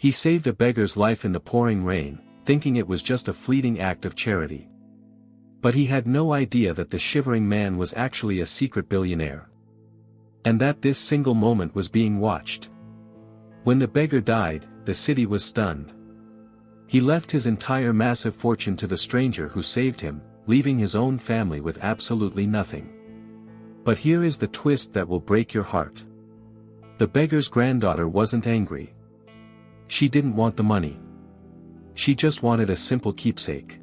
He saved a beggar's life in the pouring rain, thinking it was just a fleeting act of charity. But he had no idea that the shivering man was actually a secret billionaire. And that this single moment was being watched. When the beggar died, the city was stunned. He left his entire massive fortune to the stranger who saved him, leaving his own family with absolutely nothing. But here is the twist that will break your heart. The beggar's granddaughter wasn't angry. She didn't want the money. She just wanted a simple keepsake.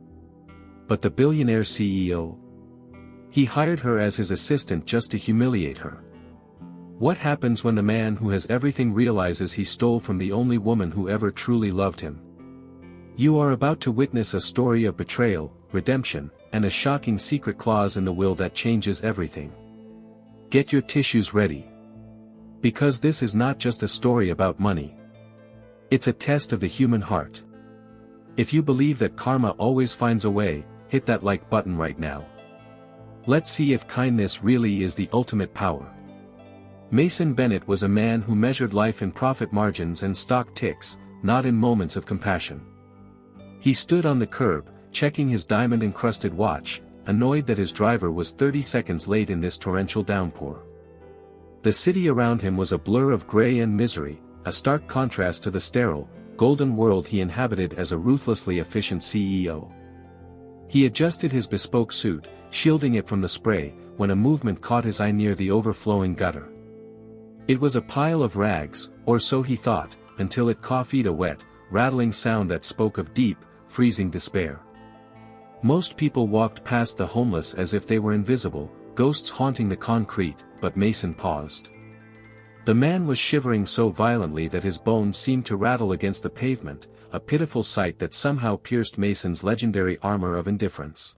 But the billionaire CEO? He hired her as his assistant just to humiliate her. What happens when the man who has everything realizes he stole from the only woman who ever truly loved him? You are about to witness a story of betrayal, redemption, and a shocking secret clause in the will that changes everything. Get your tissues ready. Because this is not just a story about money. It's a test of the human heart. If you believe that karma always finds a way, hit that like button right now. Let's see if kindness really is the ultimate power. Mason Bennett was a man who measured life in profit margins and stock ticks, not in moments of compassion. He stood on the curb, checking his diamond-encrusted watch, annoyed that his driver was 30 seconds late in this torrential downpour. The city around him was a blur of gray and misery, a stark contrast to the sterile, golden world he inhabited as a ruthlessly efficient CEO. He adjusted his bespoke suit, shielding it from the spray, when a movement caught his eye near the overflowing gutter. It was a pile of rags, or so he thought, until it coughed a wet, rattling sound that spoke of deep, freezing despair. Most people walked past the homeless as if they were invisible, ghosts haunting the concrete, but Mason paused. The man was shivering so violently that his bones seemed to rattle against the pavement, a pitiful sight that somehow pierced Mason's legendary armor of indifference.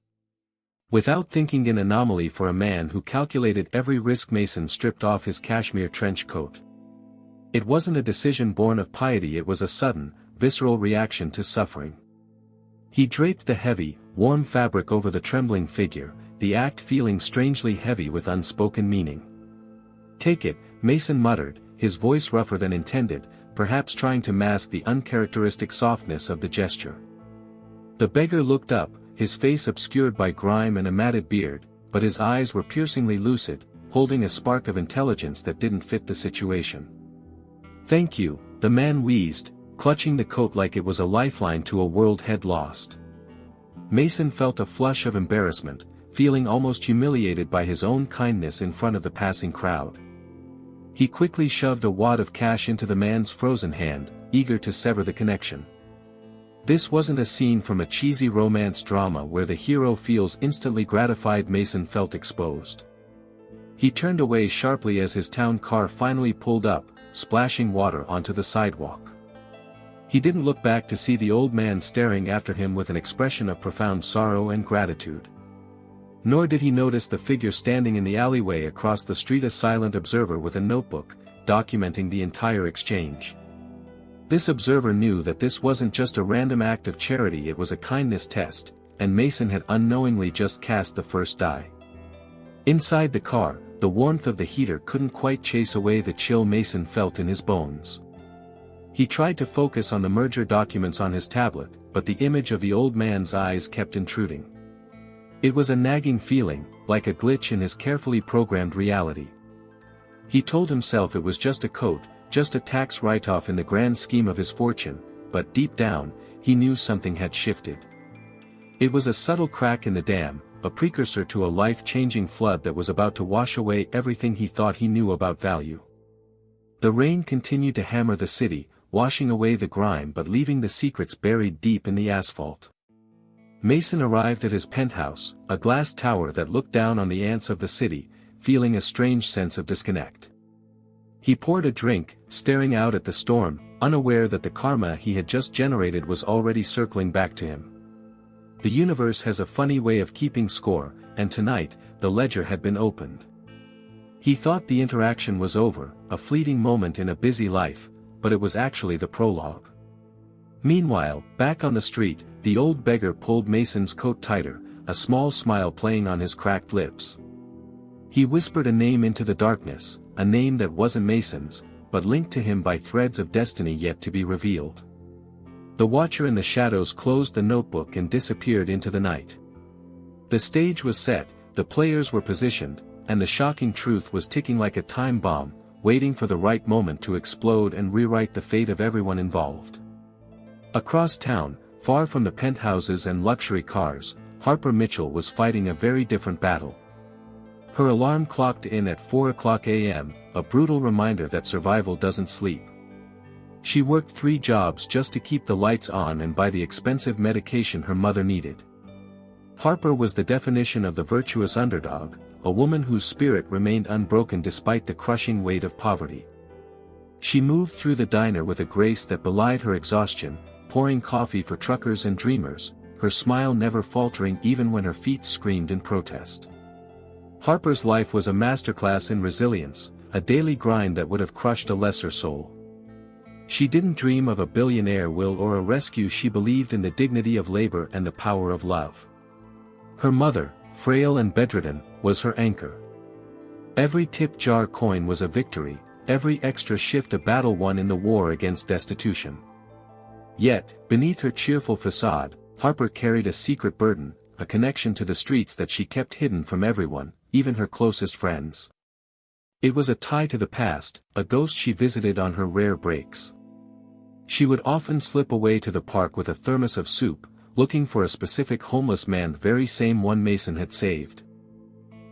Without thinking, an anomaly for a man who calculated every risk, Mason stripped off his cashmere trench coat. It wasn't a decision born of piety, it was a sudden, visceral reaction to suffering. He draped the heavy, warm fabric over the trembling figure, the act feeling strangely heavy with unspoken meaning. "Take it," Mason muttered, his voice rougher than intended, perhaps trying to mask the uncharacteristic softness of the gesture. The beggar looked up, his face obscured by grime and a matted beard, but his eyes were piercingly lucid, holding a spark of intelligence that didn't fit the situation. "Thank you," the man wheezed, clutching the coat like it was a lifeline to a world head lost. Mason felt a flush of embarrassment, feeling almost humiliated by his own kindness in front of the passing crowd. He quickly shoved a wad of cash into the man's frozen hand, eager to sever the connection. This wasn't a scene from a cheesy romance drama where the hero feels instantly gratified. Mason felt exposed. He turned away sharply as his town car finally pulled up, splashing water onto the sidewalk. He didn't look back to see the old man staring after him with an expression of profound sorrow and gratitude. Nor did he notice the figure standing in the alleyway across the street, a silent observer with a notebook, documenting the entire exchange. This observer knew that this wasn't just a random act of charity, it was a kindness test, and Mason had unknowingly just cast the first die. Inside the car, the warmth of the heater couldn't quite chase away the chill Mason felt in his bones. He tried to focus on the merger documents on his tablet, but the image of the old man's eyes kept intruding. It was a nagging feeling, like a glitch in his carefully programmed reality. He told himself it was just a coat, just a tax write-off in the grand scheme of his fortune, but deep down, he knew something had shifted. It was a subtle crack in the dam, a precursor to a life-changing flood that was about to wash away everything he thought he knew about value. The rain continued to hammer the city, washing away the grime but leaving the secrets buried deep in the asphalt. Mason arrived at his penthouse, a glass tower that looked down on the ants of the city, feeling a strange sense of disconnect. He poured a drink, staring out at the storm, unaware that the karma he had just generated was already circling back to him. The universe has a funny way of keeping score, and tonight, the ledger had been opened. He thought the interaction was over, a fleeting moment in a busy life, but it was actually the prologue. Meanwhile, back on the street, the old beggar pulled Mason's coat tighter, a small smile playing on his cracked lips. He whispered a name into the darkness, a name that wasn't Mason's, but linked to him by threads of destiny yet to be revealed. The watcher in the shadows closed the notebook and disappeared into the night. The stage was set, the players were positioned, and the shocking truth was ticking like a time bomb, waiting for the right moment to explode and rewrite the fate of everyone involved. Across town, far from the penthouses and luxury cars, Harper Mitchell was fighting a very different battle. Her alarm clocked in at 4 a.m., a brutal reminder that survival doesn't sleep. She worked 3 jobs just to keep the lights on and buy the expensive medication her mother needed. Harper was the definition of the virtuous underdog, a woman whose spirit remained unbroken despite the crushing weight of poverty. She moved through the diner with a grace that belied her exhaustion, pouring coffee for truckers and dreamers, her smile never faltering even when her feet screamed in protest. Harper's life was a masterclass in resilience, a daily grind that would have crushed a lesser soul. She didn't dream of a billionaire will or a rescue. She believed in the dignity of labor and the power of love. Her mother, frail and bedridden, was her anchor. Every tip jar coin was a victory, every extra shift a battle won in the war against destitution. Yet, beneath her cheerful facade, Harper carried a secret burden, a connection to the streets that she kept hidden from everyone, even her closest friends. It was a tie to the past, a ghost she visited on her rare breaks. She would often slip away to the park with a thermos of soup, looking for a specific homeless man, the very same one Mason had saved.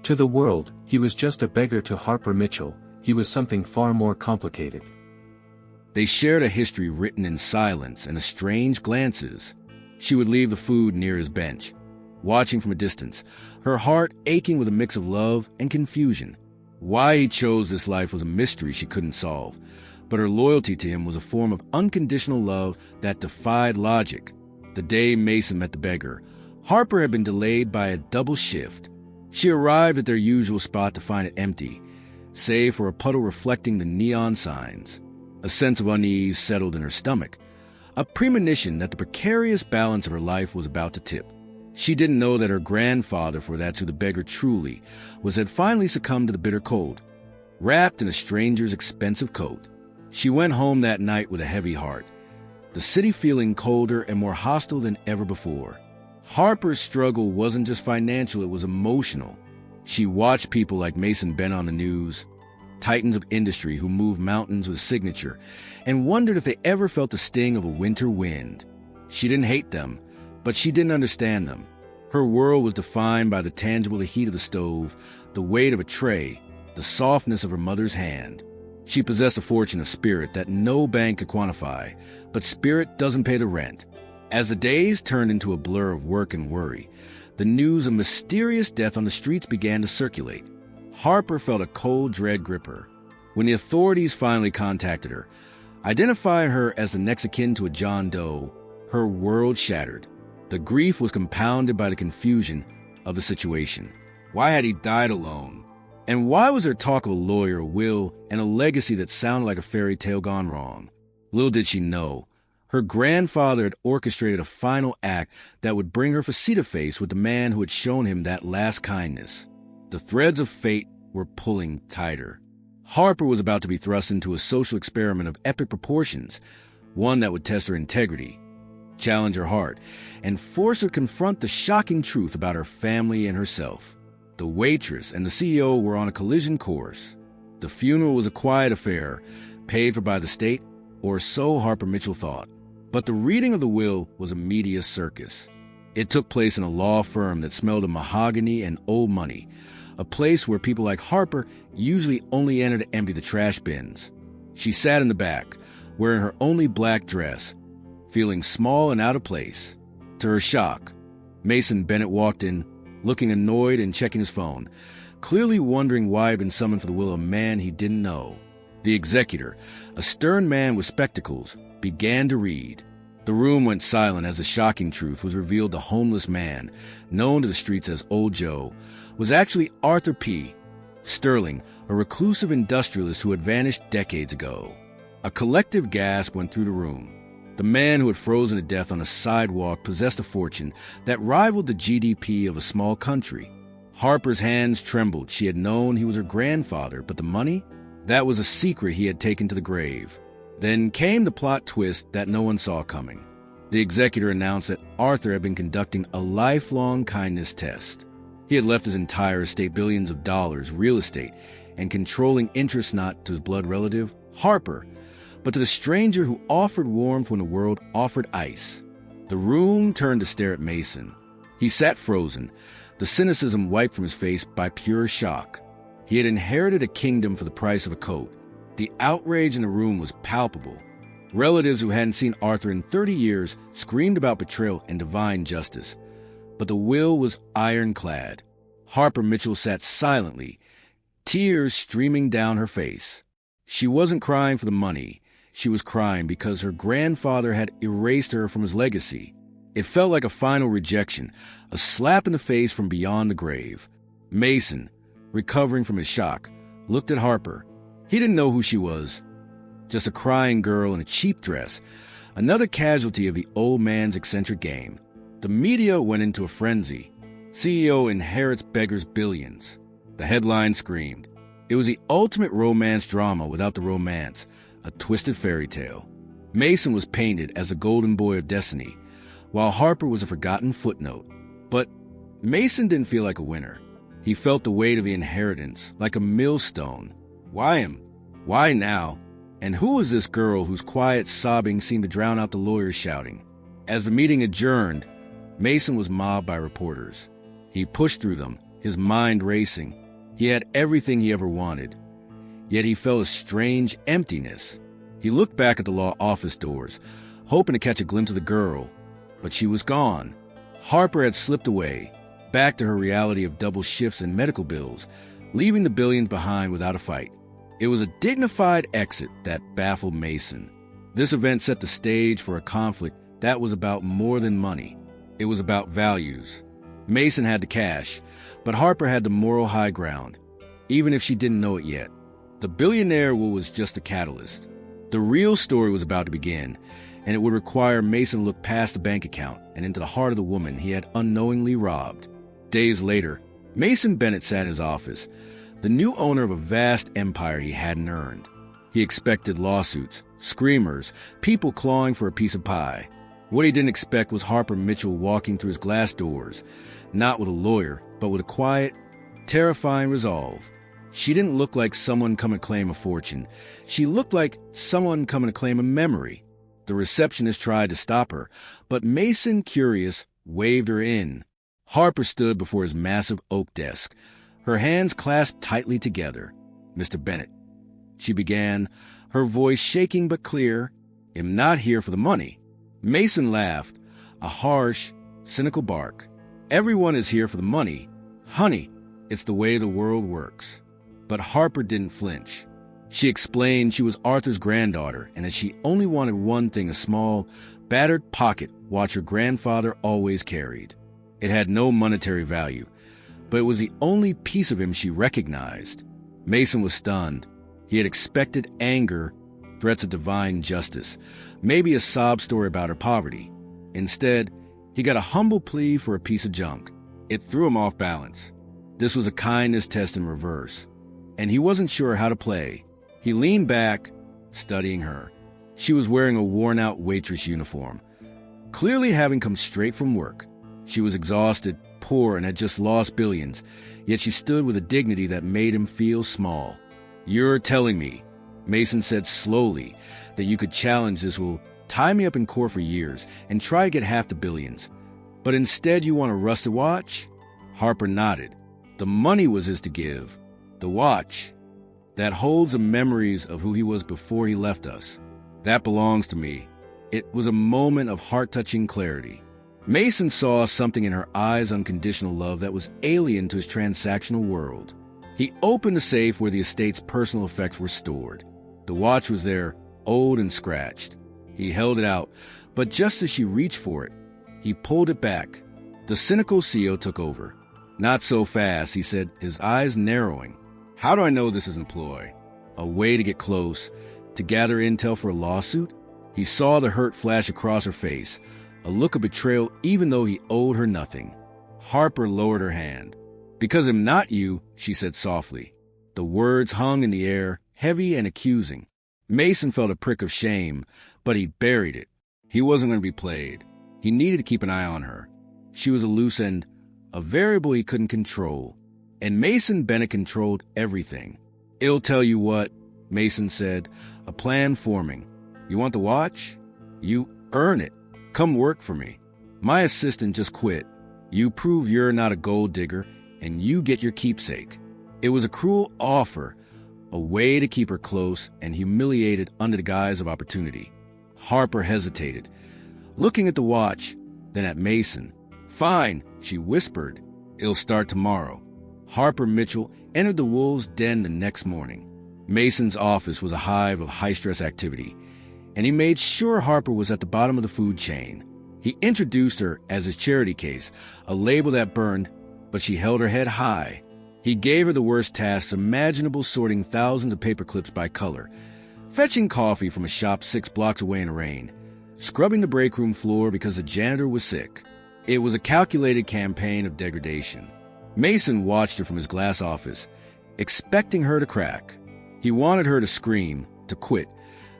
To the world, he was just a beggar. To Harper Mitchell, he was something far more complicated. They shared a history written in silence and estranged glances. She would leave the food near his bench, watching from a distance, her heart aching with a mix of love and confusion. Why he chose this life was a mystery she couldn't solve, but her loyalty to him was a form of unconditional love that defied logic. The day Mason met the beggar, Harper had been delayed by a double shift. She arrived at their usual spot to find it empty, save for a puddle reflecting the neon signs. A sense of unease settled in her stomach, a premonition that the precarious balance of her life was about to tip. She didn't know that her grandfather, for that's who the beggar truly was, had finally succumbed to the bitter cold. Wrapped in a stranger's expensive coat, she went home that night with a heavy heart, the city feeling colder and more hostile than ever before. Harper's struggle wasn't just financial, it was emotional. She watched people like Mason Bennett on the news, titans of industry who moved mountains with signature, and wondered if they ever felt the sting of a winter wind. She didn't hate them, but she didn't understand them. Her world was defined by the tangible heat of the stove, the weight of a tray, the softness of her mother's hand. She possessed a fortune of spirit that no bank could quantify, but spirit doesn't pay the rent. As the days turned into a blur of work and worry, the news of mysterious death on the streets began to circulate. Harper felt a cold dread grip her. When the authorities finally contacted her, identifying her as the next akin to a John Doe, her world shattered. The grief was compounded by the confusion of the situation. Why had he died alone? And why was there talk of a lawyer, a will, and a legacy that sounded like a fairy tale gone wrong? Little did she know, her grandfather had orchestrated a final act that would bring her face-to-face with the man who had shown him that last kindness. The threads of fate were pulling tighter. Harper was about to be thrust into a social experiment of epic proportions, one that would test her integrity, challenge her heart, and force her to confront the shocking truth about her family and herself. The waitress and the CEO were on a collision course. The funeral was a quiet affair, paid for by the state, or so Harper Mitchell thought. But the reading of the will was a media circus. It took place in a law firm that smelled of mahogany and old money, a place where people like Harper usually only entered to empty the trash bins. She sat in the back, wearing her only black dress, feeling small and out of place. To her shock, Mason Bennett walked in, looking annoyed and checking his phone, clearly wondering why he'd been summoned for the will of a man he didn't know. The executor, a stern man with spectacles, began to read. The room went silent as the shocking truth was revealed. The homeless man, known to the streets as Old Joe, was actually Arthur P. Sterling, a reclusive industrialist who had vanished decades ago. A collective gasp went through the room. The man who had frozen to death on a sidewalk possessed a fortune that rivaled the GDP of a small country. Harper's hands trembled. She had known he was her grandfather, but the money? That was a secret he had taken to the grave. Then came the plot twist that no one saw coming. The executor announced that Arthur had been conducting a lifelong kindness test. He had left his entire estate, billions of dollars, real estate, and controlling interest not to his blood relative, Harper, but to the stranger who offered warmth when the world offered ice. The room turned to stare at Mason. He sat frozen, the cynicism wiped from his face by pure shock. He had inherited a kingdom for the price of a coat. The outrage in the room was palpable. Relatives who hadn't seen Arthur in 30 years screamed about betrayal and divine justice. But the will was ironclad. Harper Mitchell sat silently, tears streaming down her face. She wasn't crying for the money. She was crying because her grandfather had erased her from his legacy. It felt like a final rejection, a slap in the face from beyond the grave. Mason, recovering from his shock, looked at Harper. He didn't know who she was. Just a crying girl in a cheap dress, another casualty of the old man's eccentric game. The media went into a frenzy. CEO inherits beggar's billions. The headline screamed. It was the ultimate romance drama without the romance, a twisted fairy tale. Mason was painted as a golden boy of destiny, while Harper was a forgotten footnote. But Mason didn't feel like a winner. He felt the weight of the inheritance, like a millstone. Why him? Why now? And who was this girl whose quiet sobbing seemed to drown out the lawyers shouting? As the meeting adjourned, Mason was mobbed by reporters. He pushed through them, his mind racing. He had everything he ever wanted. Yet he felt a strange emptiness. He looked back at the law office doors, hoping to catch a glimpse of the girl, but she was gone. Harper had slipped away, back to her reality of double shifts and medical bills, leaving the billions behind without a fight. It was a dignified exit that baffled Mason. This event set the stage for a conflict that was about more than money. It was about values. Mason had the cash, but Harper had the moral high ground, even if she didn't know it yet. The billionaire was just a catalyst. The real story was about to begin, and it would require Mason to look past the bank account and into the heart of the woman he had unknowingly robbed. Days later, Mason Bennett sat in his office, the new owner of a vast empire he hadn't earned. He expected lawsuits, screamers, people clawing for a piece of pie. What he didn't expect was Harper Mitchell walking through his glass doors, not with a lawyer, but with a quiet, terrifying resolve. She didn't look like someone coming to claim a fortune. She looked like someone coming to claim a memory. The receptionist tried to stop her, but Mason, curious, waved her in. Harper stood before his massive oak desk, her hands clasped tightly together. "Mr. Bennett," she began, her voice shaking but clear, "I'm not here for the money." Mason laughed, a harsh, cynical bark. "Everyone is here for the money. Honey, it's the way the world works." But Harper didn't flinch. She explained she was Arthur's granddaughter and that she only wanted one thing, a small, battered pocket watch her grandfather always carried. It had no monetary value, but it was the only piece of him she recognized. Mason was stunned. He had expected anger, threats of divine justice, maybe a sob story about her poverty. Instead, he got a humble plea for a piece of junk. It threw him off balance. This was a kindness test in reverse, and he wasn't sure how to play. He leaned back, studying her. She was wearing a worn-out waitress uniform, clearly having come straight from work. She was exhausted, poor, and had just lost billions, yet she stood with a dignity that made him feel small. "You're telling me," Mason said slowly, "that you could challenge this will tie me up in court for years and try to get half the billions. But instead you want a rusted watch?" Harper nodded. The money was his to give. The watch, that holds the memories of who he was before he left us, that belongs to me. It was a moment of heart-touching clarity. Mason saw something in her eyes' unconditional love that was alien to his transactional world. He opened the safe where the estate's personal effects were stored. The watch was there, old and scratched. He held it out, but just as she reached for it, he pulled it back. The cynical CEO took over. "Not so fast," he said, his eyes narrowing. "How do I know this is an ploy? A way to get close, to gather intel for a lawsuit?" He saw the hurt flash across her face, a look of betrayal even though he owed her nothing. Harper lowered her hand. "Because I'm not you," she said softly. The words hung in the air, heavy and accusing. Mason felt a prick of shame, but he buried it. He wasn't going to be played. He needed to keep an eye on her. She was a loose end, a variable he couldn't control. And Mason Bennett controlled everything. "I'll tell you what," Mason said, "a plan forming. You want the watch? You earn it. Come work for me. My assistant just quit. You prove you're not a gold digger, and you get your keepsake." It was a cruel offer, a way to keep her close and humiliated under the guise of opportunity. Harper hesitated, looking at the watch, then at Mason. "Fine," she whispered. "It'll start tomorrow." Harper Mitchell entered the wolves' den the next morning. Mason's office was a hive of high-stress activity, and he made sure Harper was at the bottom of the food chain. He introduced her as his charity case, a label that burned, but she held her head high. He gave her the worst tasks imaginable, sorting thousands of paper clips by color, fetching coffee from a shop 6 blocks away in the rain, scrubbing the break room floor because the janitor was sick. It was a calculated campaign of degradation. Mason watched her from his glass office, expecting her to crack. He wanted her to scream, to quit,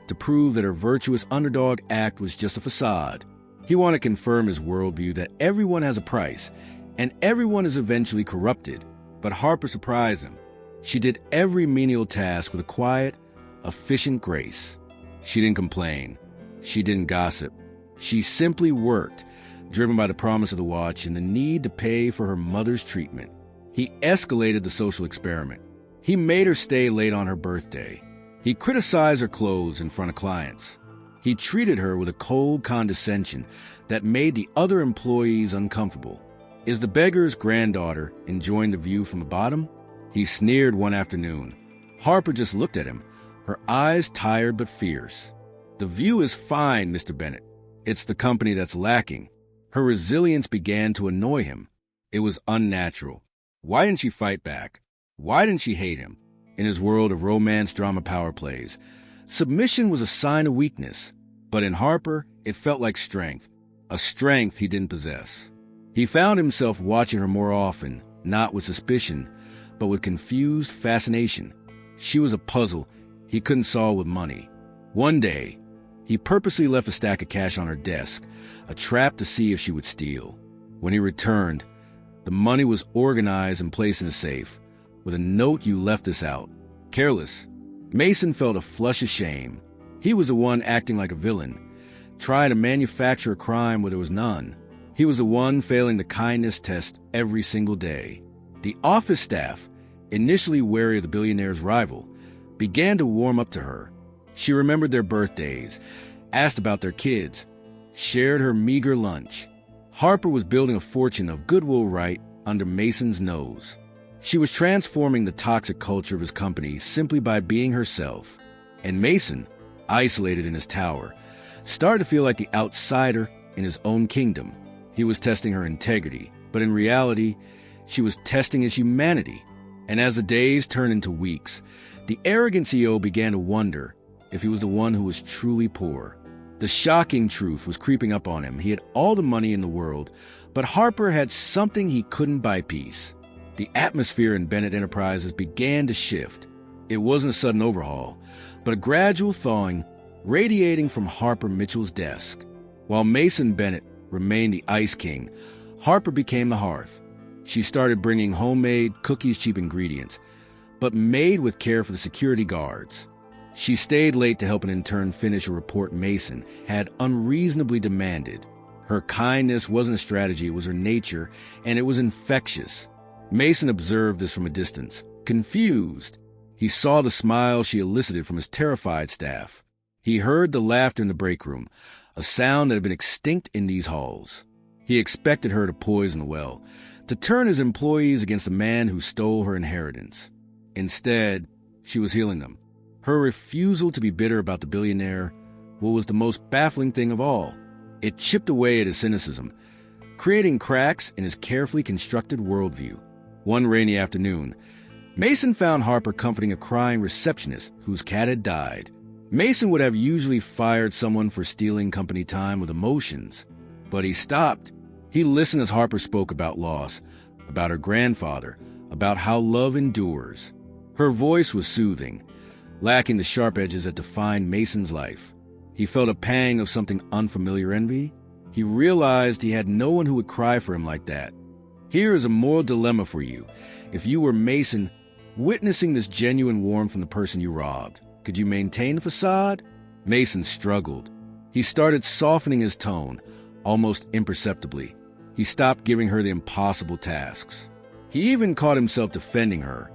to prove that her virtuous underdog act was just a facade. He wanted to confirm his worldview that everyone has a price, and everyone is eventually corrupted. But Harper surprised him. She did every menial task with a quiet, efficient grace. She didn't complain. She didn't gossip. She simply worked, driven by the promise of the watch and the need to pay for her mother's treatment. He escalated the social experiment. He made her stay late on her birthday. He criticized her clothes in front of clients. He treated her with a cold condescension that made the other employees uncomfortable. Is the beggar's granddaughter enjoying the view from the bottom? He sneered one afternoon. Harper just looked at him, her eyes tired but fierce. "The view is fine, Mr. Bennett. It's the company that's lacking." Her resilience began to annoy him. It was unnatural. Why didn't she fight back? Why didn't she hate him? In his world of romance, drama, power plays, submission was a sign of weakness. But in Harper, it felt like strength, a strength he didn't possess. He found himself watching her more often, not with suspicion, but with confused fascination. She was a puzzle he couldn't solve with money. One day, he purposely left a stack of cash on her desk, a trap to see if she would steal. When he returned, the money was organized and placed in a safe, with a note, "You left this out." Careless. Mason felt a flush of shame. He was the one acting like a villain, trying to manufacture a crime where there was none. He was the one failing the kindness test every single day. The office staff, initially wary of the billionaire's rival, began to warm up to her. She remembered their birthdays, asked about their kids, shared her meager lunch. Harper was building a fortune of goodwill right under Mason's nose. She was transforming the toxic culture of his company simply by being herself. And Mason, isolated in his tower, started to feel like the outsider in his own kingdom. He was testing her integrity, but in reality, she was testing his humanity. And as the days turned into weeks, the arrogant CEO began to wonder if he was the one who was truly poor. The shocking truth was creeping up on him. He had all the money in the world, but Harper had something he couldn't buy peace. The atmosphere in Bennett Enterprises began to shift. It wasn't a sudden overhaul, but a gradual thawing radiating from Harper Mitchell's desk. While Mason Bennett remained the Ice King, Harper became the hearth. She started bringing homemade, cookies-cheap ingredients, but made with care for the security guards. She stayed late to help an intern finish a report Mason had unreasonably demanded. Her kindness wasn't a strategy, it was her nature, and it was infectious. Mason observed this from a distance, confused. He saw the smile she elicited from his terrified staff. He heard the laughter in the break room, a sound that had been extinct in these halls. He expected her to poison the well, to turn his employees against the man who stole her inheritance. Instead, she was healing them. Her refusal to be bitter about the billionaire, what was the most baffling thing of all. It chipped away at his cynicism, creating cracks in his carefully constructed worldview. One rainy afternoon, Mason found Harper comforting a crying receptionist whose cat had died. Mason would have usually fired someone for stealing company time with emotions, but he stopped. He listened as Harper spoke about loss, about her grandfather, about how love endures. Her voice was soothing, lacking the sharp edges that defined Mason's life. He felt a pang of something unfamiliar envy. He realized he had no one who would cry for him like that. Here is a moral dilemma for you. If you were Mason, witnessing this genuine warmth from the person you robbed, could you maintain the facade? Mason struggled. He started softening his tone, almost imperceptibly. He stopped giving her the impossible tasks. He even caught himself defending her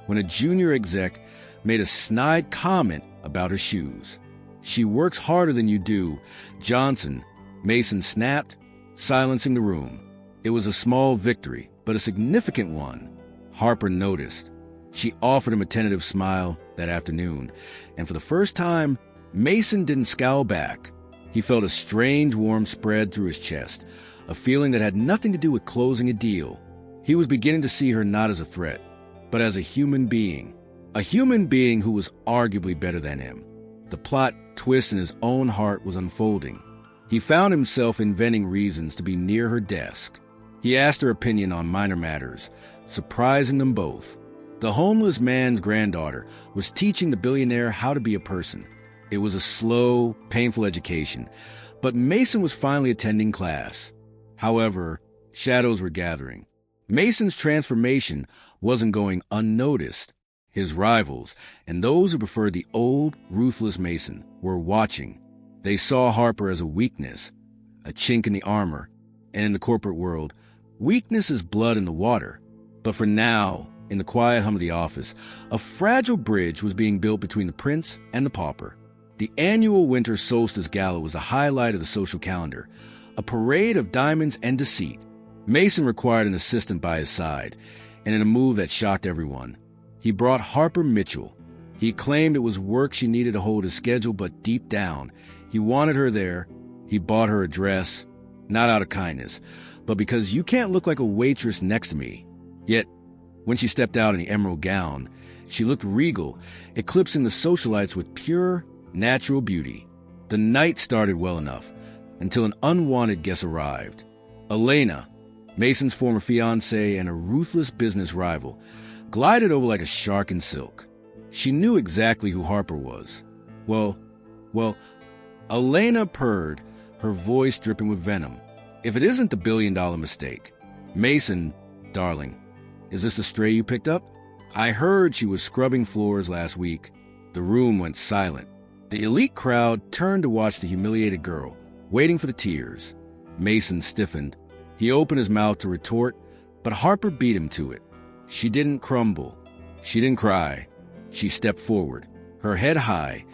when a junior exec made a snide comment about her shoes. "She works harder than you do, Johnson." Mason snapped, silencing the room. It was a small victory, but a significant one. Harper noticed. She offered him a tentative smile that afternoon, and for the first time, Mason didn't scowl back. He felt a strange warmth spread through his chest, a feeling that had nothing to do with closing a deal. He was beginning to see her not as a threat, but as a human being who was arguably better than him. The plot twist in his own heart was unfolding. He found himself inventing reasons to be near her desk. He asked her opinion on minor matters, surprising them both. The homeless man's granddaughter was teaching the billionaire how to be a person. It was a slow, painful education, but Mason was finally attending class. However, shadows were gathering. Mason's transformation wasn't going unnoticed. His rivals, and those who preferred the old, ruthless Mason, were watching. They saw Harper as a weakness, a chink in the armor, and in the corporate world, weakness is blood in the water. But for now, in the quiet hum of the office, a fragile bridge was being built between the prince and the pauper. The annual winter solstice gala was a highlight of the social calendar, a parade of diamonds and deceit. Mason required an assistant by his side, and in a move that shocked everyone, he brought Harper Mitchell. He claimed it was work she needed to hold his schedule, but deep down, he wanted her there. He bought her a dress, not out of kindness, but because you can't look like a waitress next to me. Yet, when she stepped out in the emerald gown, she looked regal, eclipsing the socialites with pure, natural beauty. The night started well enough, until an unwanted guest arrived. Elena, Mason's former fiancée and a ruthless business rival, glided over like a shark in silk. She knew exactly who Harper was. Well, Elena purred, her voice dripping with venom. "If it isn't the billion-dollar mistake. Mason, darling, is this the stray you picked up? I heard she was scrubbing floors last week." The room went silent. The elite crowd turned to watch the humiliated girl, waiting for the tears. Mason stiffened. He opened his mouth to retort, but Harper beat him to it. She didn't crumble. She didn't cry. She stepped forward, her head high,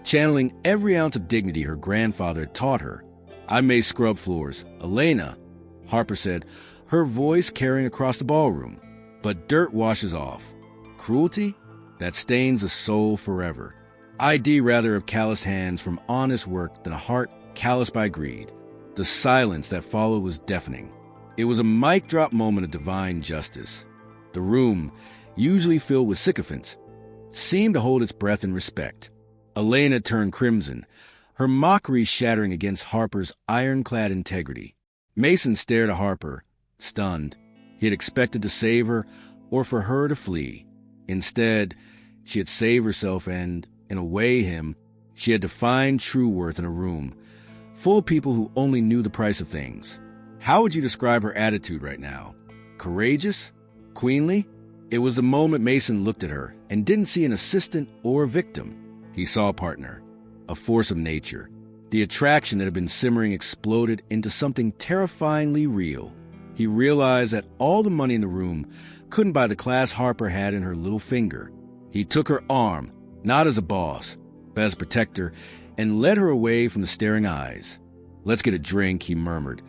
channeling every ounce of dignity her grandfather had taught her. "I may scrub floors, Elena," Harper said, her voice carrying across the ballroom. "But dirt washes off. Cruelty? That stains a soul forever. I'd rather have calloused hands from honest work than a heart calloused by greed." The silence that followed was deafening. It was a mic-drop moment of divine justice. The room, usually filled with sycophants, seemed to hold its breath in respect. Elena turned crimson, her mockery shattering against Harper's ironclad integrity. Mason stared at Harper, stunned. He had expected to save her, or for her to flee. Instead, she had saved herself and, in a way, him. She had defined true worth in a room, full of people who only knew the price of things. How would you describe her attitude right now? Courageous? Queenly? It was the moment Mason looked at her and didn't see an assistant or a victim. He saw a partner, a force of nature. The attraction that had been simmering exploded into something terrifyingly real. He realized that all the money in the room couldn't buy the class Harper had in her little finger. He took her arm, not as a boss, but as a protector, and led her away from the staring eyes. "Let's get a drink," he murmured,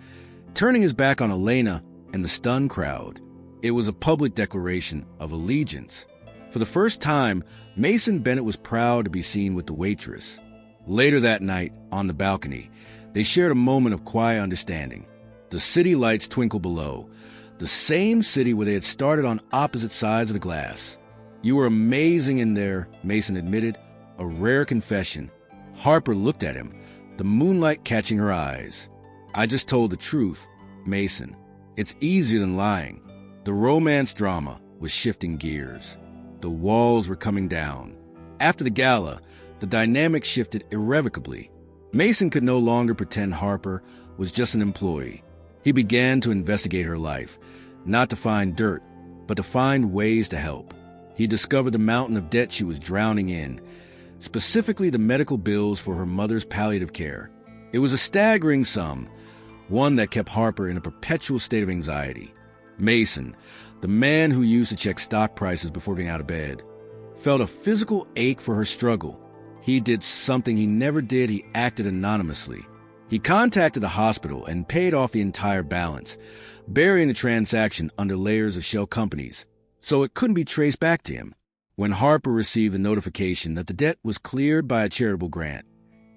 turning his back on Elena and the stunned crowd. It was a public declaration of allegiance. For the first time, Mason Bennett was proud to be seen with the waitress. Later that night, on the balcony, they shared a moment of quiet understanding. The city lights twinkled below, the same city where they had started on opposite sides of the glass. "You were amazing in there," Mason admitted, a rare confession. Harper looked at him, the moonlight catching her eyes. "I just told the truth, Mason. It's easier than lying." The romance drama was shifting gears. The walls were coming down. After the gala, the dynamic shifted irrevocably. Mason could no longer pretend Harper was just an employee. He began to investigate her life, not to find dirt, but to find ways to help. He discovered the mountain of debt she was drowning in, specifically the medical bills for her mother's palliative care. It was a staggering sum, one that kept Harper in a perpetual state of anxiety. Mason, the man who used to check stock prices before getting out of bed, felt a physical ache for her struggle. He did something he never did. He acted anonymously. He contacted the hospital and paid off the entire balance, burying the transaction under layers of shell companies, so it couldn't be traced back to him. When Harper received the notification that the debt was cleared by a charitable grant,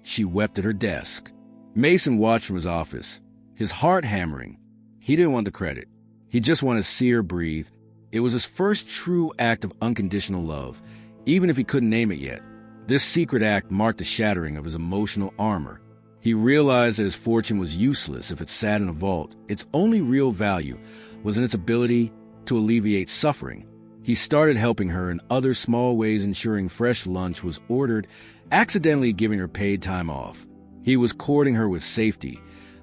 she wept at her desk. Mason watched from his office, his heart hammering. He didn't want the credit. He just wanted to see her breathe. It was his first true act of unconditional love, even if he couldn't name it yet. This secret act marked the shattering of his emotional armor. He realized that his fortune was useless if it sat in a vault. Its only real value was in its ability to alleviate suffering. He started helping her in other small ways, ensuring fresh lunch was ordered, accidentally giving her paid time off. He was courting her with safety,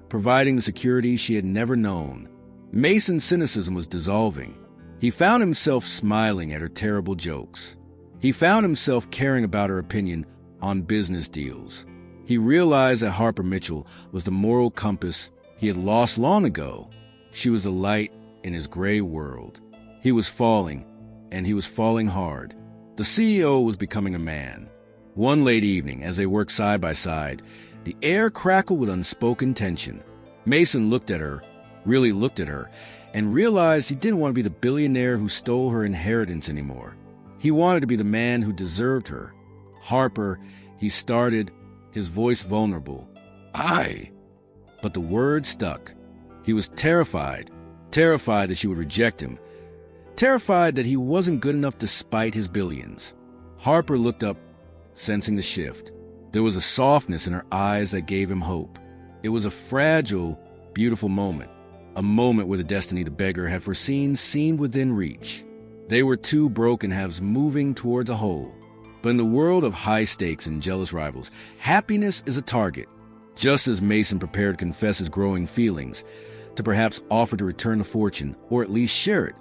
providing the security she had never known. Mason's cynicism was dissolving. He found himself smiling at her terrible jokes. He found himself caring about her opinion on business deals. He realized that Harper Mitchell was the moral compass he had lost long ago. She was a light in his gray world. He was falling, and he was falling hard. The CEO was becoming a man. One late evening, as they worked side by side, the air crackled with unspoken tension. Mason looked at her, really looked at her, and realized he didn't want to be the billionaire who stole her inheritance anymore. He wanted to be the man who deserved her. Harper, he started, his voice vulnerable. But the word stuck. He was terrified that she would reject him, terrified that he wasn't good enough despite his billions. Harper looked up, sensing the shift. There was a softness in her eyes that gave him hope. It was a fragile, beautiful moment, a moment where the destiny the beggar had foreseen seemed within reach. They were two broken halves moving towards a whole. But in the world of high stakes and jealous rivals, happiness is a target. Just as Mason prepared to confess his growing feelings, to perhaps offer to return the fortune, or at least share it,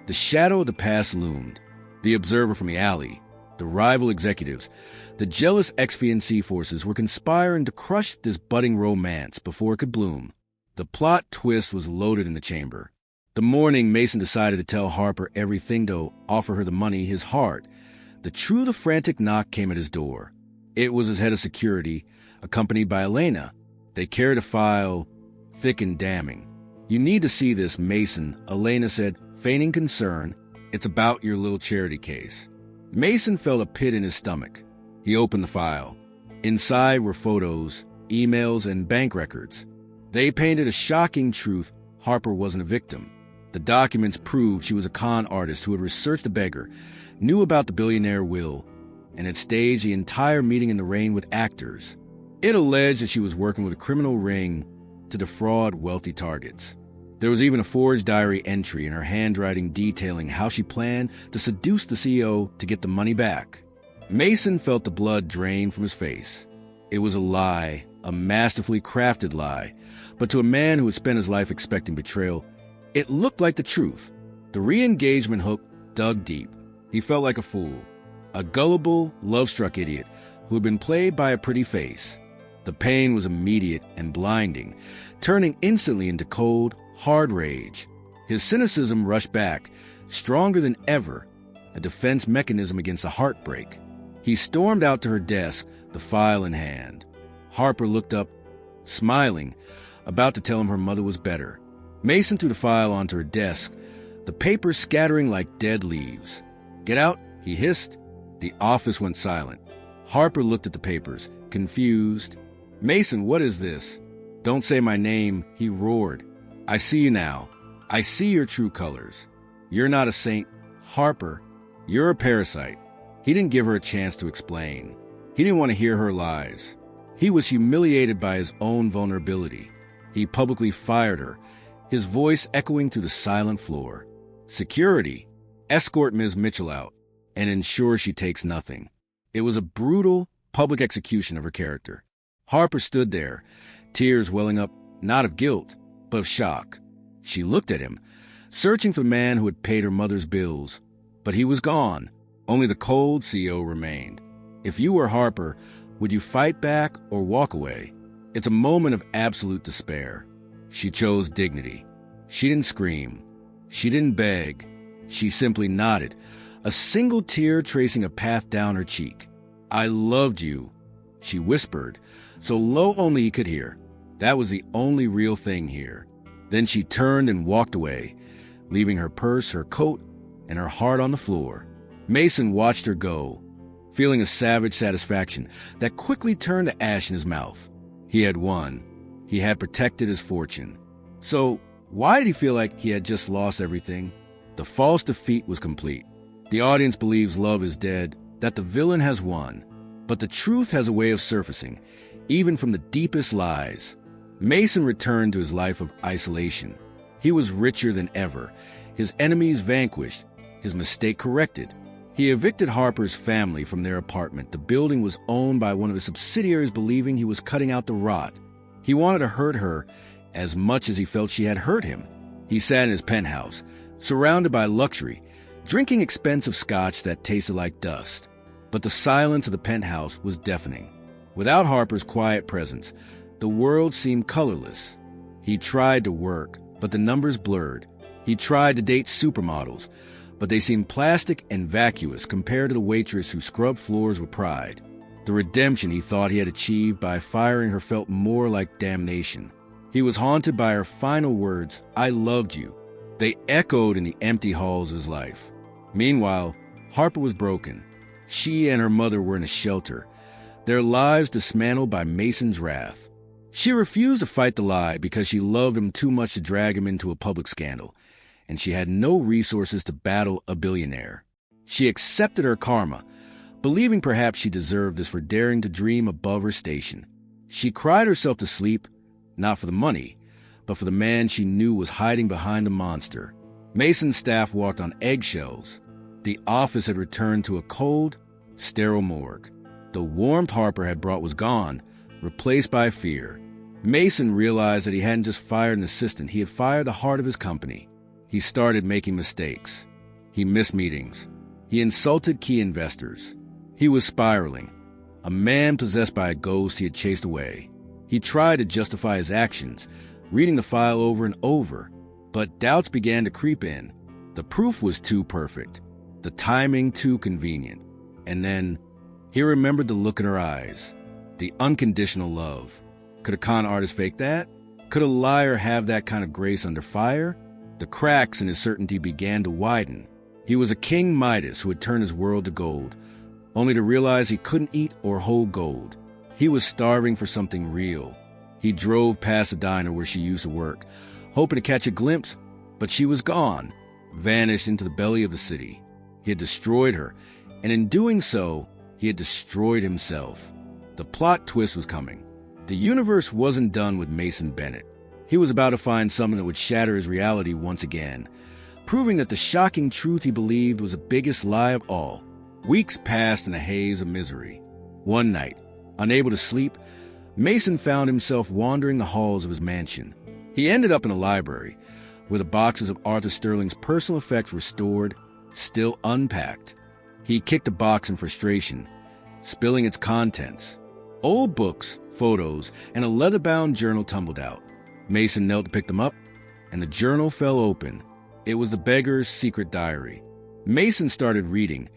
the shadow of the past loomed. The observer from the alley, the rival executives, the jealous ex-fiancé forces were conspiring to crush this budding romance before it could bloom. The plot twist was loaded in the chamber. The morning Mason decided to tell Harper everything, to offer her the money, his heart. The frantic knock came at his door. It was his head of security, accompanied by Elena. They carried a file, thick and damning. "You need to see this, Mason," Elena said, feigning concern. "It's about your little charity case." Mason felt a pit in his stomach. He opened the file. Inside were photos, emails, and bank records. They painted a shocking truth: Harper wasn't a victim. The documents proved she was a con artist who had researched the beggar, knew about the billionaire will, and had staged the entire meeting in the rain with actors. It alleged that she was working with a criminal ring to defraud wealthy targets. There was even a forged diary entry in her handwriting detailing how she planned to seduce the CEO to get the money back. Mason felt the blood drain from his face. It was a lie, a masterfully crafted lie, but to a man who had spent his life expecting betrayal, it looked like the truth. The re-engagement hook dug deep. He felt like a fool, a gullible, love-struck idiot who had been played by a pretty face. The pain was immediate and blinding, turning instantly into cold, hard rage. His cynicism rushed back, stronger than ever, a defense mechanism against a heartbreak. He stormed out to her desk, the file in hand. Harper looked up, smiling, about to tell him her mother was better. Mason threw the file onto her desk, the papers scattering like dead leaves. "Get out," he hissed. The office went silent. Harper looked at the papers, confused. "Mason, what is this?" "Don't say my name," he roared. "I see you now. I see your true colors. You're not a saint. Harper, you're a parasite." He didn't give her a chance to explain. He didn't want to hear her lies. He was humiliated by his own vulnerability. He publicly fired her, his voice echoing through the silent floor. "Security, escort Ms. Mitchell out and ensure she takes nothing." It was a brutal, public execution of her character. Harper stood there, tears welling up not of guilt, but of shock. She looked at him, searching for the man who had paid her mother's bills. But he was gone. Only the cold CEO remained. If you were Harper, would you fight back or walk away? It's a moment of absolute despair. She chose dignity. She didn't scream. She didn't beg. She simply nodded, a single tear tracing a path down her cheek. "I loved you," she whispered, so low only he could hear. That was the only real thing here. Then she turned and walked away, leaving her purse, her coat, and her heart on the floor. Mason watched her go, feeling a savage satisfaction that quickly turned to ash in his mouth. He had won. He had protected his fortune. So why did he feel like he had just lost everything? The false defeat was complete. The audience believes love is dead, that the villain has won. But the truth has a way of surfacing, even from the deepest lies. Mason returned to his life of isolation. He was richer than ever, his enemies vanquished, his mistake corrected. He evicted Harper's family from their apartment. The building was owned by one of his subsidiaries, believing he was cutting out the rot. He wanted to hurt her as much as he felt she had hurt him. He sat in his penthouse, surrounded by luxury, drinking expensive scotch that tasted like dust. But the silence of the penthouse was deafening. Without Harper's quiet presence, the world seemed colorless. He tried to work, but the numbers blurred. He tried to date supermodels, but they seemed plastic and vacuous compared to the waitress who scrubbed floors with pride. The redemption he thought he had achieved by firing her felt more like damnation. He was haunted by her final words, "I loved you." They echoed in the empty halls of his life. Meanwhile, Harper was broken. She and her mother were in a shelter, their lives dismantled by Mason's wrath. She refused to fight the lie because she loved him too much to drag him into a public scandal, and she had no resources to battle a billionaire. She accepted her karma, believing perhaps she deserved this for daring to dream above her station. She cried herself to sleep, not for the money, but for the man she knew was hiding behind the monster. Mason's staff walked on eggshells. The office had returned to a cold, sterile morgue. The warmth Harper had brought was gone, replaced by fear. Mason realized that he hadn't just fired an assistant, he had fired the heart of his company. He started making mistakes. He missed meetings. He insulted key investors. He was spiraling, a man possessed by a ghost he had chased away. He tried to justify his actions, reading the file over and over, but doubts began to creep in. The proof was too perfect, the timing too convenient. And then he remembered the look in her eyes, the unconditional love. Could a con artist fake that? Could a liar have that kind of grace under fire? The cracks in his certainty began to widen. He was a King Midas who had turned his world to gold, only to realize he couldn't eat or hold gold. He was starving for something real. He drove past the diner where she used to work, hoping to catch a glimpse, but she was gone, vanished into the belly of the city. He had destroyed her, and in doing so, he had destroyed himself. The plot twist was coming. The universe wasn't done with Mason Bennett. He was about to find something that would shatter his reality once again, proving that the shocking truth he believed was the biggest lie of all. Weeks passed in a haze of misery. One night, unable to sleep, Mason found himself wandering the halls of his mansion. He ended up in a library, where the boxes of Arthur Sterling's personal effects were stored, still unpacked. He kicked a box in frustration, spilling its contents. Old books, photos, and a leather-bound journal tumbled out. Mason knelt to pick them up, and the journal fell open. It was the beggar's secret diary. Mason started reading,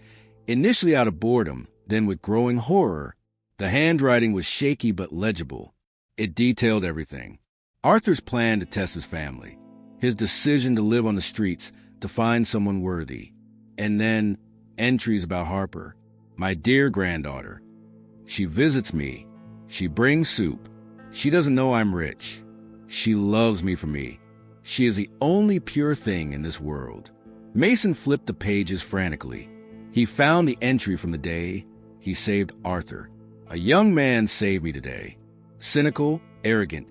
initially out of boredom, then with growing horror. The handwriting was shaky but legible. It detailed everything. Arthur's plan to test his family, his decision to live on the streets to find someone worthy, and then entries about Harper. "My dear granddaughter. She visits me. She brings soup. She doesn't know I'm rich. She loves me for me. She is the only pure thing in this world." Mason flipped the pages frantically. He found the entry from the day he saved Arthur. "A young man saved me today. Cynical, arrogant,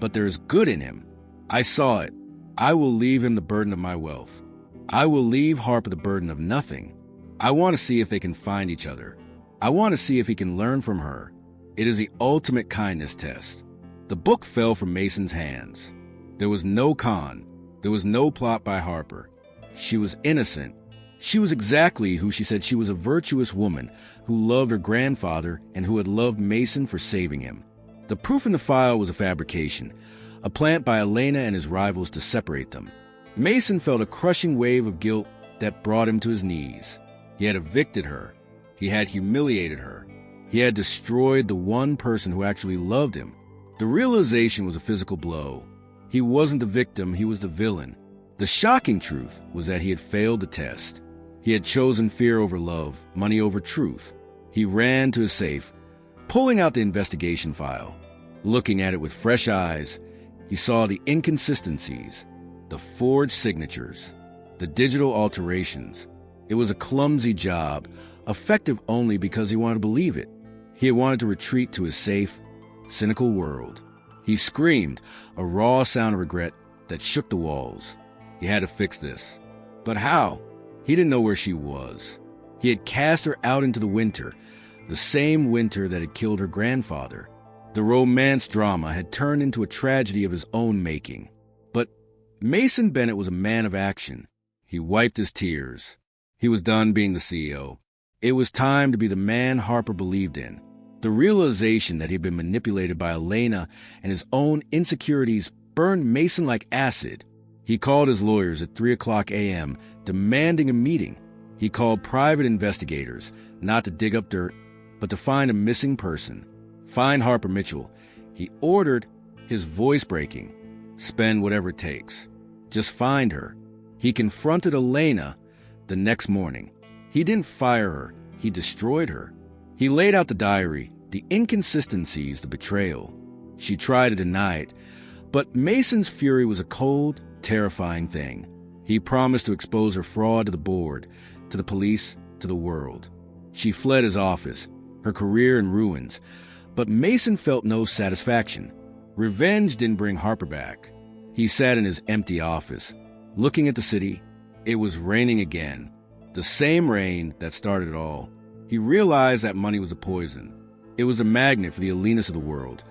but there is good in him. I saw it. I will leave him the burden of my wealth. I will leave Harper the burden of nothing. I want to see if they can find each other. I want to see if he can learn from her. It is the ultimate kindness test. The book fell from Mason's hands. There was no con. There was no plot by Harper. She was innocent. She was exactly who she said she was, a virtuous woman who loved her grandfather and who had loved Mason for saving him. The proof in the file was a fabrication, a plant by Elena and his rivals to separate them. Mason felt a crushing wave of guilt that brought him to his knees. He had evicted her. He had humiliated her. He had destroyed the one person who actually loved him. The realization was a physical blow. He wasn't the victim, he was the villain. The shocking truth was that he had failed the test. He had chosen fear over love, money over truth. He ran to his safe, pulling out the investigation file. Looking at it with fresh eyes, he saw the inconsistencies, the forged signatures, the digital alterations. It was a clumsy job, effective only because he wanted to believe it. He had wanted to retreat to his safe, cynical world. He screamed, a raw sound of regret that shook the walls. He had to fix this. But how? He didn't know where she was. He had cast her out into the winter, the same winter that had killed her grandfather. The romance drama had turned into a tragedy of his own making. But Mason Bennett was a man of action. He wiped his tears. He was done being the CEO. It was time to be the man Harper believed in. The realization that he had been manipulated by Elena and his own insecurities burned Mason like acid. He called his lawyers at 3:00 a.m., demanding a meeting. He called private investigators, not to dig up dirt, but to find a missing person. Find Harper Mitchell. He ordered, his voice breaking. Spend whatever it takes. Just find her. He confronted Elena the next morning. He didn't fire her. He destroyed her. He laid out the diary, the inconsistencies, the betrayal. She tried to deny it, but Mason's fury was a cold, terrifying thing. He promised to expose her fraud to the board, to the police, to the world. She fled his office, her career in ruins, but Mason felt no satisfaction. Revenge didn't bring Harper back. He sat in his empty office, looking at the city. It was raining again, the same rain that started it all. He realized that money was a poison. It was a magnet for the Elenas of the world,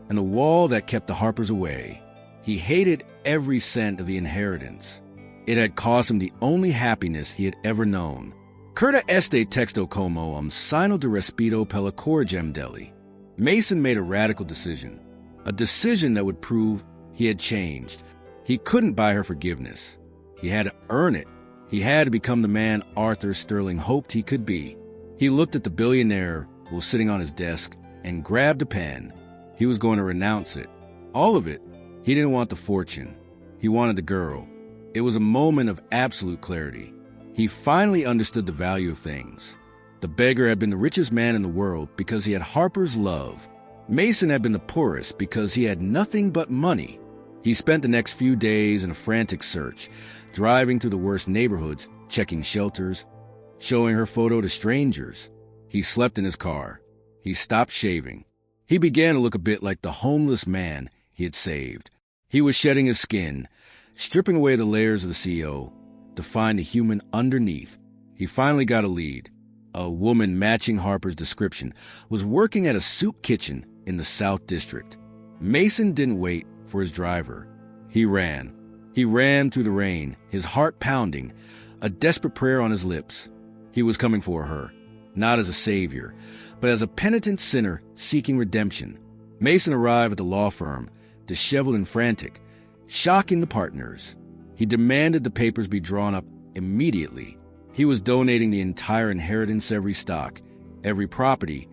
and the wall that kept the Harpers away. He hated every cent of the inheritance. It had cost him the only happiness he had ever known. Curta este texto como signo de respeto pela corgem deli. Mason made a radical decision, a decision that would prove he had changed. He couldn't buy her forgiveness. He had to earn it. He had to become the man Arthur Sterling hoped he could be. He looked at the billionaire who was sitting on his desk and grabbed a pen. He was going to renounce it. All of it. He didn't want the fortune. He wanted the girl. It was a moment of absolute clarity. He finally understood the value of things. The beggar had been the richest man in the world because he had Harper's love. Mason had been the poorest because he had nothing but money. He spent the next few days in a frantic search, driving through the worst neighborhoods, checking shelters, showing her photo to strangers. He slept in his car. He stopped shaving. He began to look a bit like the homeless man he had saved. He was shedding his skin, stripping away the layers of the CEO to find the human underneath. He finally got a lead. A woman matching Harper's description was working at a soup kitchen in the South District. Mason didn't wait for his driver. He ran. He ran through the rain, his heart pounding, a desperate prayer on his lips. He was coming for her, not as a savior, but as a penitent sinner seeking redemption. Mason arrived at the law firm, disheveled and frantic, shocking the partners. He demanded the papers be drawn up immediately. He was donating the entire inheritance, every stock, every property,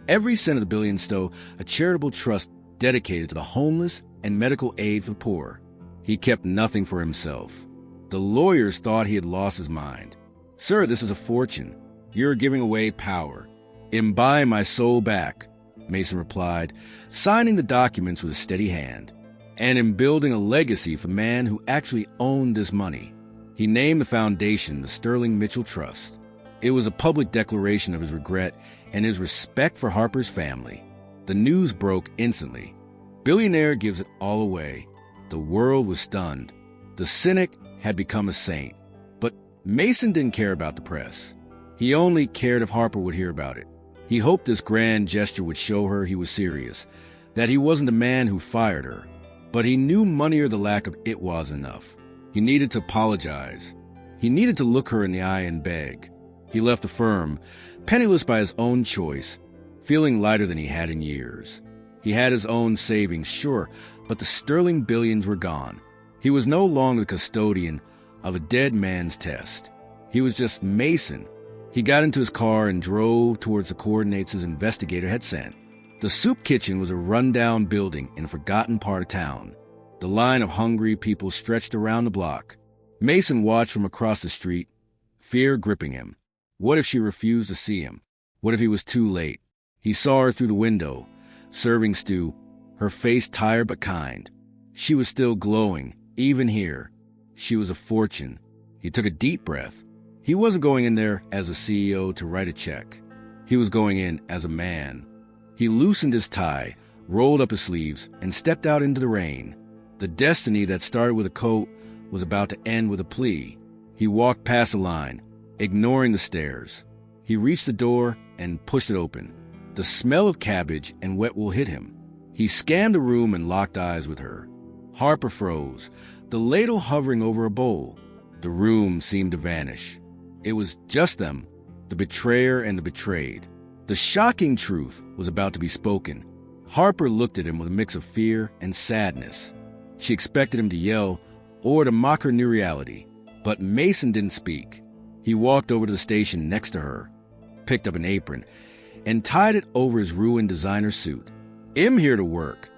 every cent of the billion to a charitable trust dedicated to the homeless and medical aid for the poor. He kept nothing for himself. The lawyers thought he had lost his mind. "Sir, this is a fortune. You're giving away power." "Buy my soul back," Mason replied, signing the documents with a steady hand. "And in building a legacy for the man who actually owned this money." He named the foundation the Sterling Mitchell Trust. It was a public declaration of his regret and his respect for Harper's family. The news broke instantly. Billionaire gives it all away. The world was stunned. The cynic had become a saint. But Mason didn't care about the press. He only cared if Harper would hear about it. He hoped this grand gesture would show her he was serious, that he wasn't the man who fired her. But he knew money or the lack of it was enough. He needed to apologize. He needed to look her in the eye and beg. He left the firm, penniless by his own choice, feeling lighter than he had in years. He had his own savings, sure, but the sterling billions were gone. He was no longer the custodian of a dead man's test. He was just Mason. He got into his car and drove towards the coordinates his investigator had sent. The soup kitchen was a rundown building in a forgotten part of town. The line of hungry people stretched around the block. Mason watched from across the street, fear gripping him. What if she refused to see him? What if he was too late? He saw her through the window, serving stew, her face tired but kind. She was still glowing, even here. She was a fortune. He took a deep breath. He wasn't going in there as a CEO to write a check. He was going in as a man. He loosened his tie, rolled up his sleeves, and stepped out into the rain. The destiny that started with a coat was about to end with a plea. He walked past the line, ignoring the stares. He reached the door and pushed it open. The smell of cabbage and wet wool hit him. He scanned the room and locked eyes with her. Harper froze, the ladle hovering over a bowl. The room seemed to vanish. It was just them, the betrayer and the betrayed. The shocking truth was about to be spoken. Harper looked at him with a mix of fear and sadness. She expected him to yell or to mock her new reality, but Mason didn't speak. He walked over to the station next to her, picked up an apron, and tied it over his ruined designer suit. "I'm here to work,"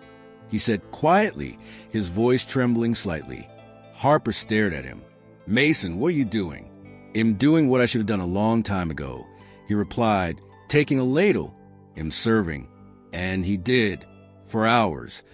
he said quietly, his voice trembling slightly. Harper stared at him. "Mason, what are you doing?" "I'm doing what I should have done a long time ago," he replied, taking a ladle. "I'm serving." And he did, for hours.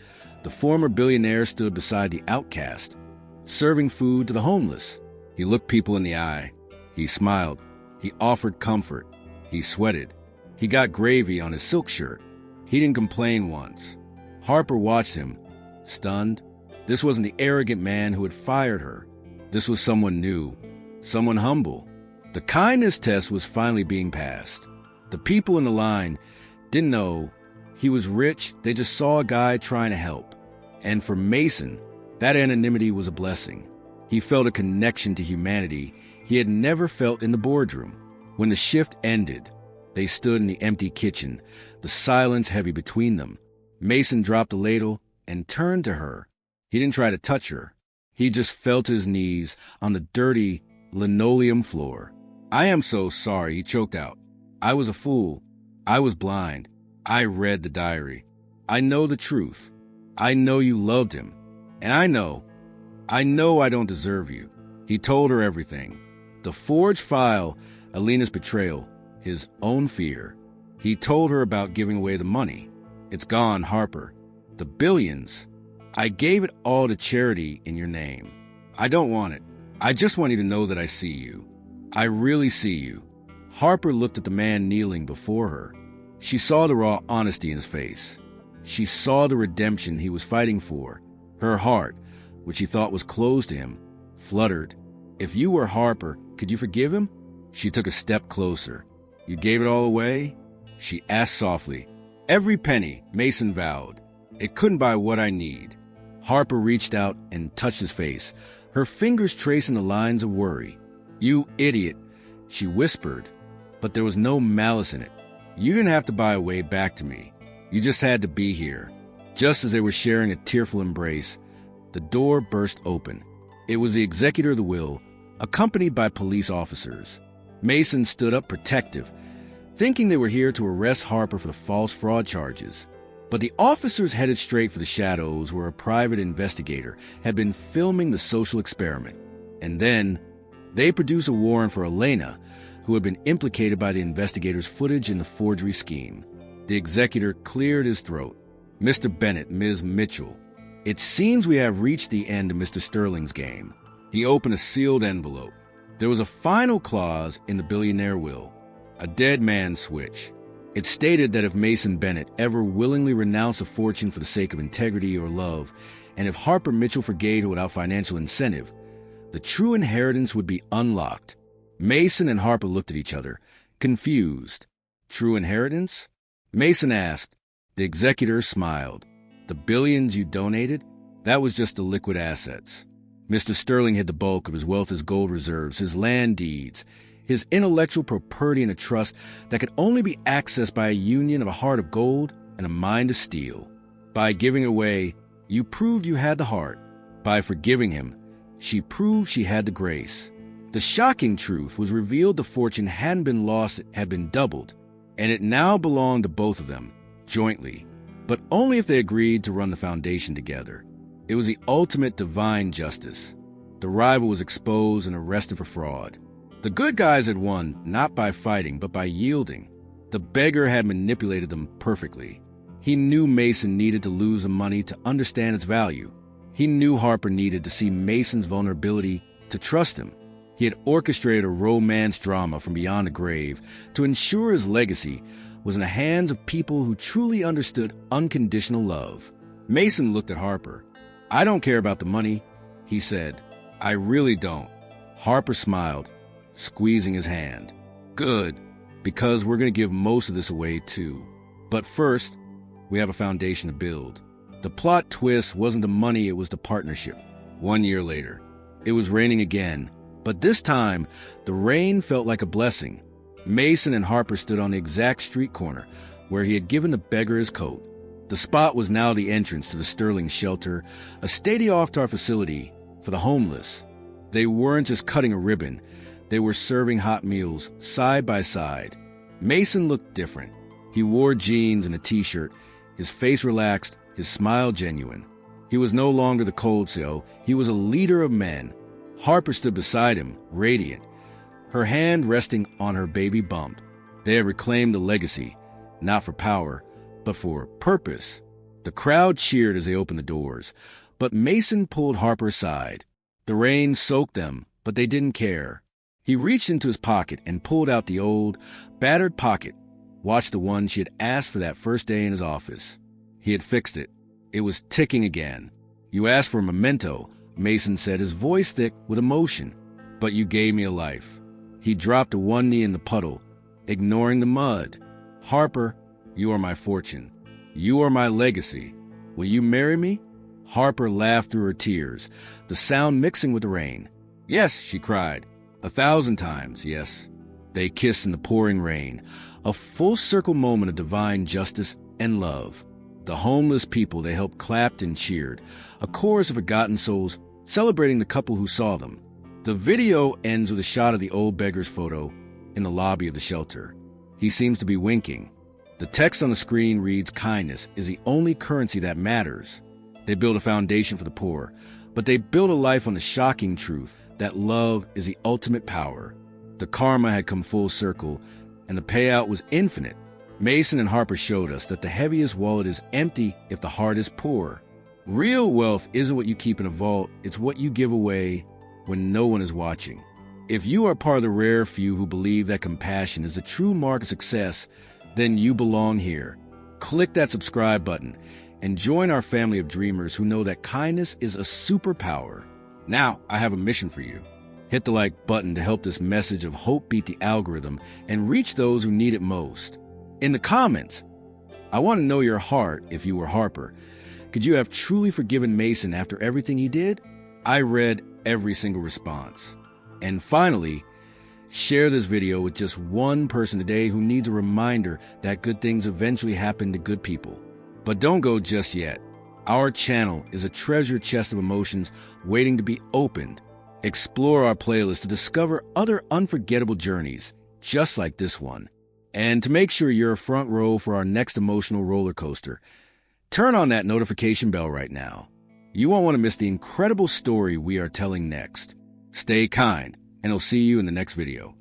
The former billionaire stood beside the outcast, serving food to the homeless. He looked people in the eye. He smiled. He offered comfort. He sweated. He got gravy on his silk shirt. He didn't complain once. Harper watched him, stunned. This wasn't the arrogant man who had fired her. This was someone new, someone humble. The kindness test was finally being passed. The people in the line didn't know he was rich. They just saw a guy trying to help. And for Mason, that anonymity was a blessing. He felt a connection to humanity he had never felt in the boardroom. When the shift ended, they stood in the empty kitchen, the silence heavy between them. Mason dropped the ladle and turned to her. He didn't try to touch her. He just fell to his knees on the dirty linoleum floor. "I am so sorry," he choked out. "I was a fool. I was blind. I read the diary. I know the truth. I know you loved him. And I know I don't deserve you." He told her everything. The forged file, Alina's betrayal, his own fear. He told her about giving away the money. "It's gone, Harper. The billions. I gave it all to charity in your name. I don't want it. I just want you to know that I see you. I really see you." Harper looked at the man kneeling before her. She saw the raw honesty in his face. She saw the redemption he was fighting for. Her heart, which she thought was closed to him, fluttered. "If you were Harper, could you forgive him?" She took a step closer. "You gave it all away?" she asked softly. "Every penny," Mason vowed. "It couldn't buy what I need." Harper reached out and touched his face, her fingers tracing the lines of worry. "You idiot," she whispered, but there was no malice in it. "You didn't have to buy a way back to me. You just had to be here." Just as they were sharing a tearful embrace, the door burst open. It was the executor of the will, accompanied by police officers. Mason stood up protective, thinking they were here to arrest Harper for the false fraud charges. But the officers headed straight for the shadows where a private investigator had been filming the social experiment. And then they produced a warrant for Elena, who had been implicated by the investigators' footage in the forgery scheme. The executor cleared his throat. "Mr. Bennett, Ms. Mitchell, it seems we have reached the end of Mr. Sterling's game." He opened a sealed envelope. There was a final clause in the billionaire will, a dead man's switch. It stated that if Mason Bennett ever willingly renounced a fortune for the sake of integrity or love, and if Harper Mitchell forgave her without financial incentive, the true inheritance would be unlocked. Mason and Harper looked at each other, confused. True inheritance? Mason asked. The executor smiled. The billions you donated? That was just the liquid assets. Mr. Sterling hid the bulk of his wealth as gold reserves, his land deeds, his intellectual property in a trust that could only be accessed by a union of a heart of gold and a mind of steel. By giving away, you proved you had the heart. By forgiving him, she proved she had the grace. The shocking truth was revealed: the fortune hadn't been lost, it had been doubled, and it now belonged to both of them, jointly, but only if they agreed to run the foundation together. It was the ultimate divine justice. The rival was exposed and arrested for fraud. The good guys had won, not by fighting, but by yielding. The beggar had manipulated them perfectly. He knew Mason needed to lose the money to understand its value. He knew Harper needed to see Mason's vulnerability to trust him. He had orchestrated a romance drama from beyond the grave to ensure his legacy was in the hands of people who truly understood unconditional love. Mason looked at Harper. "I don't care about the money," he said. "I really don't." Harper smiled, squeezing his hand. "Good, because we're going to give most of this away too. But first, we have a foundation to build." The plot twist wasn't the money, it was the partnership. 1 year later, it was raining again, but this time, the rain felt like a blessing. Mason and Harper stood on the exact street corner where he had given the beggar his coat. The spot was now the entrance to the Sterling shelter, a state-of-the-art facility for the homeless. They weren't just cutting a ribbon, they were serving hot meals side by side. Mason looked different. He wore jeans and a t-shirt, his face relaxed, his smile genuine. He was no longer the cold cell, he was a leader of men. Harper stood beside him, radiant, her hand resting on her baby bump. They had reclaimed the legacy, not for power, but for purpose. The crowd cheered as they opened the doors, but Mason pulled Harper aside. The rain soaked them, but they didn't care. He reached into his pocket and pulled out the old, battered pocket, watched the one she had asked for that first day in his office. He had fixed it. It was ticking again. "You asked for a memento," Mason said, his voice thick with emotion. "But you gave me a life." He dropped to one knee in the puddle, ignoring the mud. "Harper, you are my fortune. You are my legacy. Will you marry me?" Harper laughed through her tears, the sound mixing with the rain. "Yes," she cried. 1,000 times, yes. They kissed in the pouring rain, a full-circle moment of divine justice and love. The homeless people they helped clapped and cheered, a chorus of forgotten souls celebrating the couple who saw them. The video ends with a shot of the old beggar's photo in the lobby of the shelter. He seems to be winking. The text on the screen reads, "Kindness is the only currency that matters." They built a foundation for the poor, but they built a life on the shocking truth that love is the ultimate power. The karma had come full circle, and the payout was infinite. Mason and Harper showed us that the heaviest wallet is empty if the heart is poor. Real wealth isn't what you keep in a vault, it's what you give away when no one is watching. If you are part of the rare few who believe that compassion is the true mark of success, then you belong here. Click that subscribe button and join our family of dreamers who know that kindness is a superpower. Now, I have a mission for you. Hit the like button to help this message of hope beat the algorithm and reach those who need it most. In the comments, I want to know your heart if you were Harper. Could you have truly forgiven Mason after everything he did? I read every single response. And finally, share this video with just one person today who needs a reminder that good things eventually happen to good people. But don't go just yet. Our channel is a treasure chest of emotions waiting to be opened. Explore our playlist to discover other unforgettable journeys, just like this one. And to make sure you're front row for our next emotional roller coaster, turn on that notification bell right now. You won't want to miss the incredible story we are telling next. Stay kind, and I'll see you in the next video.